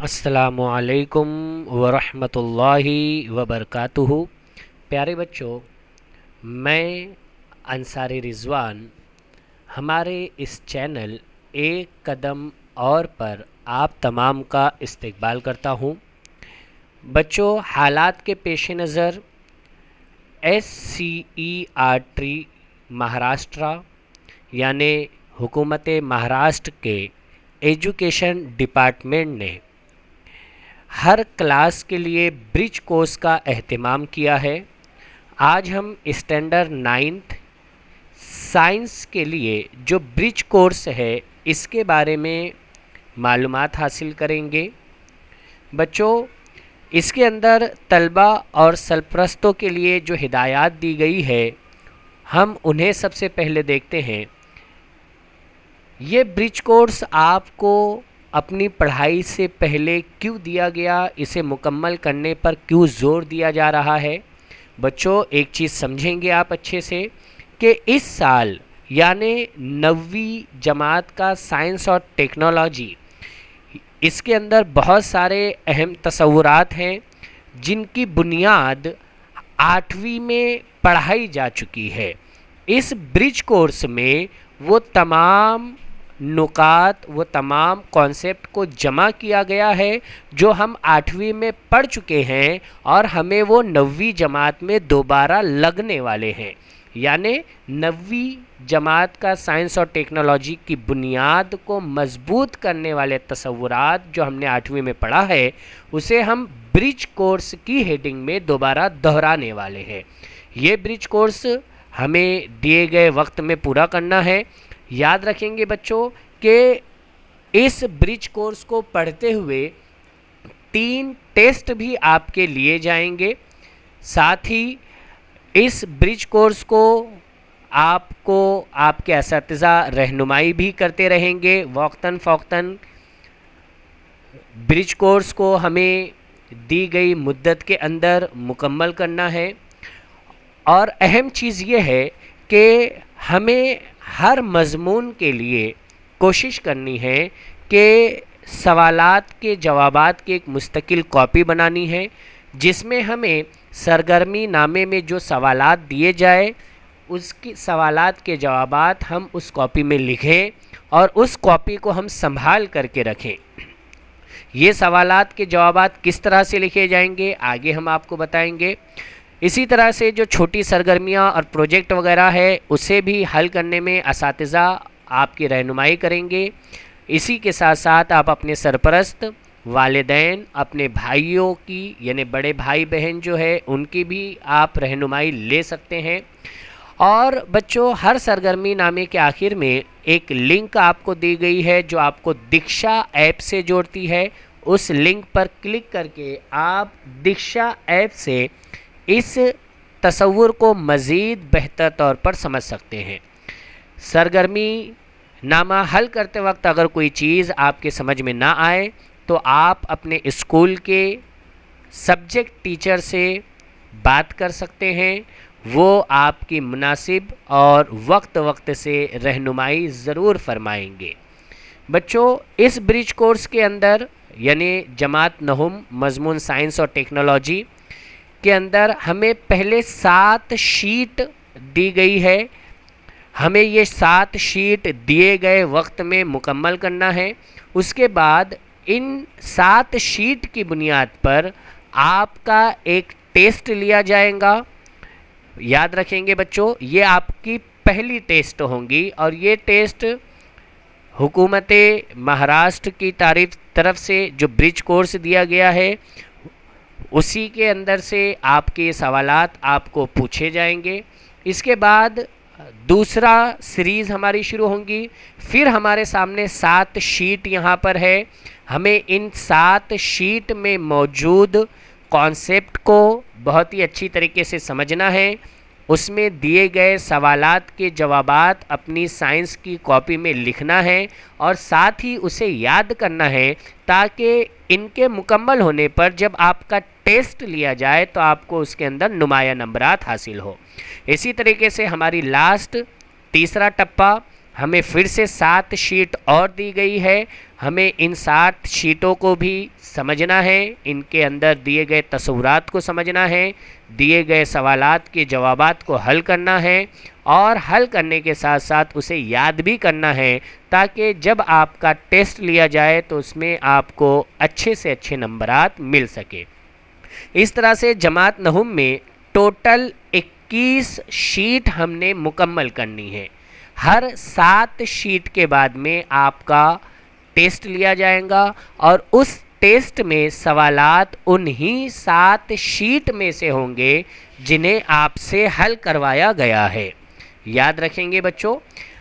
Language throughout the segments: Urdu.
السلام علیکم ورحمۃ اللہ وبرکاتہ۔ پیارے بچوں، میں انصاری رضوان ہمارے اس چینل ایک قدم اور پر آپ تمام کا استقبال کرتا ہوں۔ بچوں، حالات کے پیش نظر SCERT مہاراشٹرا یعنی حکومت مہاراشٹر کے ایجوکیشن ڈپارٹمنٹ نے ہر کلاس کے لیے برج کورس کا اہتمام کیا ہے۔ آج ہم اسٹینڈرڈ 9 سائنس کے لیے جو برج کورس ہے اس کے بارے میں معلومات حاصل کریں گے۔ بچوں، اس کے اندر طلبہ اور سرپرستوں کے لیے جو ہدایات دی گئی ہے ہم انہیں سب سے پہلے دیکھتے ہیں۔ یہ برج کورس آپ کو اپنی پڑھائی سے پہلے کیوں دیا گیا، اسے مکمل کرنے پر کیوں زور دیا جا رہا ہے؟ بچوں، ایک چیز سمجھیں گے آپ اچھے سے کہ اس سال یعنی 9ویں جماعت کا سائنس اور ٹیکنالوجی، اس کے اندر بہت سارے اہم تصورات ہیں جن کی بنیاد 8ویں میں پڑھائی جا چکی ہے۔ اس برج کورس میں وہ تمام نکات، وہ تمام کانسیپٹ کو جمع کیا گیا ہے جو ہم 8ویں میں پڑھ چکے ہیں اور ہمیں وہ 9ویں جماعت میں دوبارہ لگنے والے ہیں۔ یعنی 9ویں جماعت کا سائنس اور ٹیکنالوجی کی بنیاد کو مضبوط کرنے والے تصورات جو ہم نے 8ویں میں پڑھا ہے اسے ہم برج کورس کی ہیڈنگ میں دوبارہ دہرانے والے ہیں۔ یہ برج کورس ہمیں دیے گئے وقت میں پورا کرنا ہے۔ یاد رکھیں گے بچوں کہ اس برج کورس کو پڑھتے ہوئے 3 ٹیسٹ بھی آپ کے لیے جائیں گے۔ ساتھ ہی اس برج کورس کو آپ کے اساتذہ رہنمائی بھی کرتے رہیں گے وقتاً فوقتاً۔ برج کورس کو ہمیں دی گئی مدت کے اندر مکمل کرنا ہے، اور اہم چیز یہ ہے کہ ہمیں ہر مضمون کے لیے کوشش کرنی ہے کہ سوالات کے جوابات کی ایک مستقل کاپی بنانی ہے جس میں ہمیں سرگرمی نامے میں جو سوالات دیے جائے اس کی سوالات کے جوابات ہم اس کاپی میں لکھیں اور اس کاپی کو ہم سنبھال کر کے رکھیں۔ یہ سوالات کے جوابات کس طرح سے لکھے جائیں گے آگے ہم آپ کو بتائیں گے۔ اسی طرح سے جو چھوٹی سرگرمیاں اور پروجیکٹ وغیرہ ہے اسے بھی حل کرنے میں اساتذہ آپ کی رہنمائی کریں گے۔ اسی کے ساتھ ساتھ آپ اپنے سرپرست، والدین، اپنے بھائیوں کی یعنی بڑے بھائی بہن جو ہے ان کی بھی آپ رہنمائی لے سکتے ہیں۔ اور بچوں، ہر سرگرمی نامے کے آخر میں ایک لنک آپ کو دی گئی ہے جو آپ کو دیکشا ایپ سے جوڑتی ہے۔ اس لنک پر کلک کر کے آپ دیکشا ایپ سے اس تصور کو مزید بہتر طور پر سمجھ سکتے ہیں۔ سرگرمی نامہ حل کرتے وقت اگر کوئی چیز آپ کے سمجھ میں نہ آئے تو آپ اپنے اسکول کے سبجیکٹ ٹیچر سے بات کر سکتے ہیں، وہ آپ کی مناسب اور وقت سے رہنمائی ضرور فرمائیں گے۔ بچوں، اس برج کورس کے اندر یعنی جماعت 9 مضمون سائنس اور ٹیکنالوجی کے اندر ہمیں پہلے 7 شیٹ دی گئی ہے۔ ہمیں یہ 7 شیٹ دیے گئے وقت میں مکمل کرنا ہے۔ اس کے بعد ان 7 شیٹ کی بنیاد پر آپ کا ایک ٹیسٹ لیا جائے گا۔ یاد رکھیں گے بچوں، یہ آپ کی پہلی ٹیسٹ ہوں گی اور یہ ٹیسٹ حکومت مہاراشٹر کی طرف سے جو برج کورس دیا گیا ہے اسی کے اندر سے آپ کے سوالات آپ کو پوچھے جائیں گے۔ اس کے بعد دوسرا سیریز ہماری شروع ہوں گی۔ پھر ہمارے سامنے 7 شیٹ یہاں پر ہے۔ ہمیں ان 7 شیٹ میں موجود کانسیپٹ کو بہت ہی اچھی طریقے سے سمجھنا ہے۔ اس میں دیے گئے سوالات کے جوابات اپنی سائنس کی کاپی میں لکھنا ہے اور ساتھ ہی اسے یاد کرنا ہے تاکہ ان کے مکمل ہونے پر جب آپ کا ٹیسٹ لیا جائے تو آپ کو اس کے اندر نمایاں نمبرات حاصل ہو۔ اسی طریقے سے ہماری لاسٹ تیسرا ٹپا ہمیں پھر سے 7 شیٹ اور دی گئی ہے. ہمیں ان 7 شیٹوں کو بھی سمجھنا ہے، ان کے اندر دیے گئے تصورات کو سمجھنا ہے، دیے گئے سوالات کے جوابات کو حل کرنا ہے، اور حل کرنے کے ساتھ ساتھ اسے یاد بھی کرنا ہے تاکہ جب آپ کا ٹیسٹ لیا جائے تو اس میں آپ کو اچھے سے اچھے نمبرات مل سکے. اس طرح سے جماعت نہم میں ٹوٹل 21 شیٹ ہم نے مکمل کرنی ہے. ہر 7 شیٹ کے بعد میں آپ کا ٹیسٹ لیا جائے گا اور اس ٹیسٹ میں سوالات انہی 7 شیٹ میں سے ہوں گے جنہیں آپ سے حل کروایا گیا ہے. یاد رکھیں گے بچوں.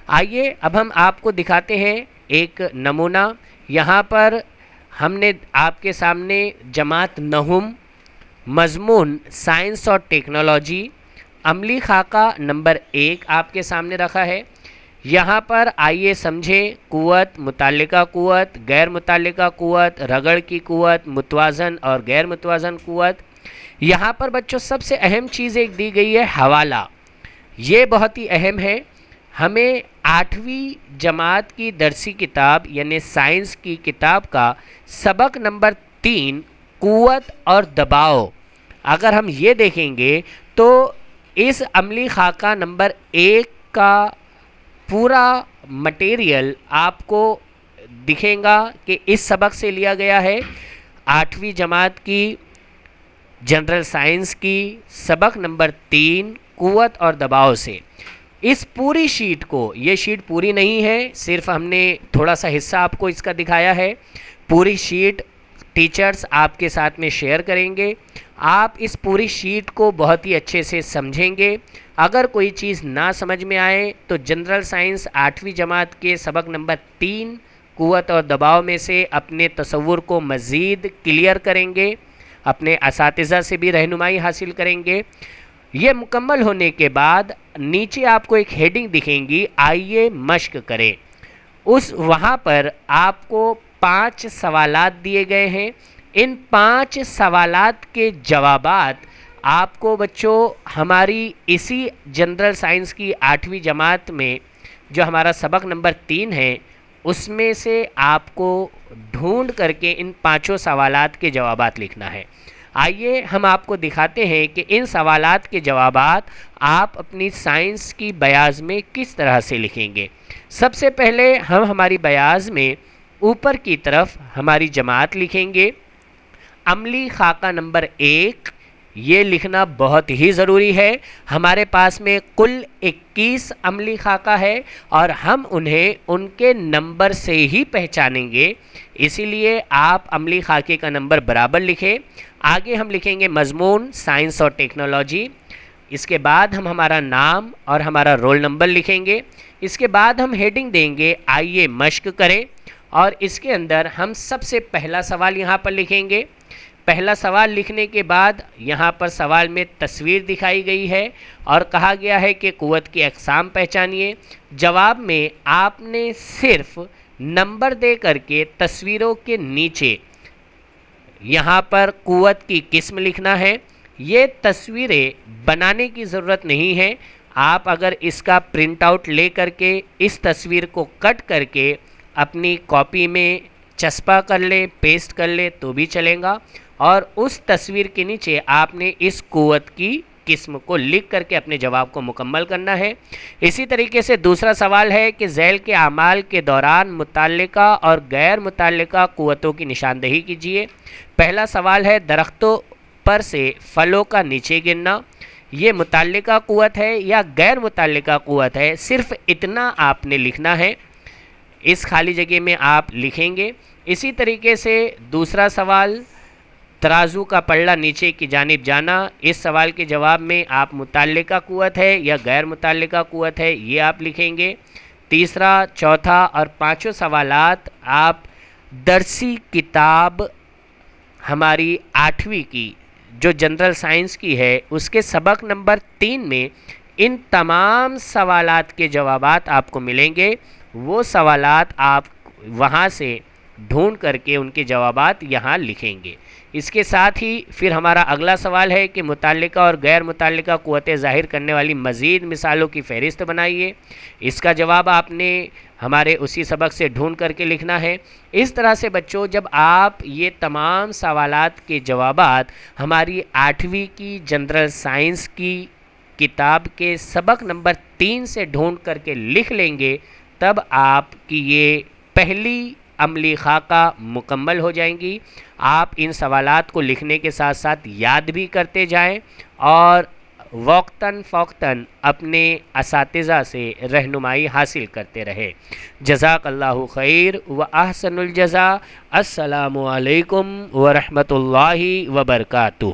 آئیے اب ہم آپ کو دکھاتے ہیں ایک نمونہ. یہاں پر ہم نے آپ کے سامنے جماعت نہم مضمون سائنس اور ٹیکنالوجی عملی خاکہ نمبر 1 آپ کے سامنے رکھا ہے. یہاں پر آئیے سمجھیں قوت، متعلقہ قوت، غیر متعلقہ قوت، رگڑ کی قوت، متوازن اور غیر متوازن قوت. یہاں پر بچوں سب سے اہم چیز ایک دی گئی ہے حوالہ. یہ بہت ہی اہم ہے. ہمیں 8ویں جماعت کی درسی کتاب یعنی سائنس کی کتاب کا سبق نمبر 3 قوت اور دباؤ اگر ہم یہ دیکھیں گے تو اس عملی خاکہ نمبر 1 کا پورا مٹیریل آپ کو دکھے گا کہ اس سبق سے لیا گیا ہے. 8ویں جماعت کی جنرل سائنس کی سبق نمبر 3 قوت اور دباؤ سے. اس پوری شیٹ کو، یہ شیٹ پوری نہیں ہے، صرف ہم نے تھوڑا سا حصہ آپ کو اس کا دکھایا ہے. پوری شیٹ ٹیچرز آپ کے ساتھ میں شیئر کریں گے. آپ اس پوری شیٹ کو بہت ہی اچھے سے سمجھیں گے. اگر کوئی چیز نہ سمجھ میں آئے تو جنرل سائنس 8ویں جماعت کے سبق نمبر 3 قوت اور دباؤ میں سے اپنے تصور کو مزید کلیئر کریں گے، اپنے اساتذہ سے بھی رہنمائی حاصل کریں گے. یہ مکمل ہونے کے بعد نیچے آپ کو ایک ہیڈنگ دکھیں گی، آئیے مشق کریں. وہاں پر آپ کو 5 سوالات دیے گئے ہیں. ان 5 سوالات کے جوابات آپ کو بچوں ہماری اسی جنرل سائنس کی 8ویں جماعت میں جو ہمارا سبق نمبر 3 ہے اس میں سے آپ کو ڈھونڈ کر کے ان 5 سوالات کے جوابات لکھنا ہے. آئیے ہم آپ کو دکھاتے ہیں کہ ان سوالات کے جوابات آپ اپنی سائنس کی بیاض میں کس طرح سے لکھیں گے. سب سے پہلے ہم ہماری بیاض میں اوپر کی طرف ہماری جماعت لکھیں گے. عملی خاکہ نمبر 1 یہ لکھنا بہت ہی ضروری ہے. ہمارے پاس میں کل 21 عملی خاکہ ہے اور ہم انہیں ان کے نمبر سے ہی پہچانیں گے، اسی لیے آپ عملی خاکے کا نمبر برابر لکھیں. آگے ہم لکھیں گے مضمون سائنس اور ٹیکنالوجی. اس کے بعد ہم ہمارا نام اور ہمارا رول نمبر لکھیں گے. اس کے بعد ہم ہیڈنگ دیں گے آئیے مشق کریں، اور اس کے اندر ہم سب سے پہلا سوال یہاں پر لکھیں گے. پہلا سوال لکھنے کے بعد یہاں پر سوال میں تصویر دکھائی گئی ہے اور کہا گیا ہے کہ قوت کی اقسام پہچانیے. جواب میں آپ نے صرف نمبر دے کر کے تصویروں کے نیچے یہاں پر قوت کی قسم لکھنا ہے. یہ تصویریں بنانے کی ضرورت نہیں ہے. آپ اگر اس کا پرنٹ آؤٹ لے کر کے اس تصویر کو کٹ کر کے اپنی کاپی میں چسپاں کر لیں، پیسٹ کر لیں تو بھی چلے گا، اور اس تصویر کے نیچے آپ نے اس قوت کی قسم کو لکھ کر کے اپنے جواب کو مکمل کرنا ہے. اسی طریقے سے دوسرا سوال ہے کہ ذیل کے اعمال کے دوران متعلقہ اور غیر متعلقہ قوتوں کی نشاندہی کیجیے. پہلا سوال ہے درختوں پر سے پھلوں کا نیچے گرنا. یہ متعلقہ قوت ہے یا غیر متعلقہ قوت ہے، صرف اتنا آپ نے لکھنا ہے. اس خالی جگہ میں آپ لکھیں گے. اسی طریقے سے دوسرا سوال ترازو کا پلڑا نیچے کی جانب جانا. اس سوال کے جواب میں آپ متعلقہ قوت ہے یا غیر متعلقہ قوت ہے یہ آپ لکھیں گے. تیسرا، چوتھا اور 5 سوالات آپ درسی کتاب ہماری 8ویں کی جو جنرل سائنس کی ہے اس کے سبق نمبر 3 میں ان تمام سوالات کے جوابات آپ کو ملیں گے. وہ سوالات آپ وہاں سے ڈھونڈ کر کے ان کے جوابات یہاں لکھیں گے۔ اس کے ساتھ ہی پھر ہمارا اگلا سوال ہے کہ متعلقہ اور غیر متعلقہ قوت ظاہر کرنے والی مزید مثالوں کی فہرست بنائیے۔ اس کا جواب آپ نے ہمارے اسی سبق سے ڈھونڈ کر کے لکھنا ہے۔ اس طرح سے بچوں جب آپ یہ تمام سوالات کے جوابات ہماری 8ویں کی جنرل سائنس کی کتاب کے سبق نمبر 3 سے ڈھونڈ کر کے لکھ لیں گے، تب آپ کی یہ پہلی عملی خاکہ مکمل ہو جائیں گی۔ آپ ان سوالات کو لکھنے کے ساتھ ساتھ یاد بھی کرتے جائیں اور وقتاً فوقتاً اپنے اساتذہ سے رہنمائی حاصل کرتے رہے۔ جزاک اللہ خیر و احسن الجزا۔ السلام علیکم ورحمۃ اللہ وبرکاتہ۔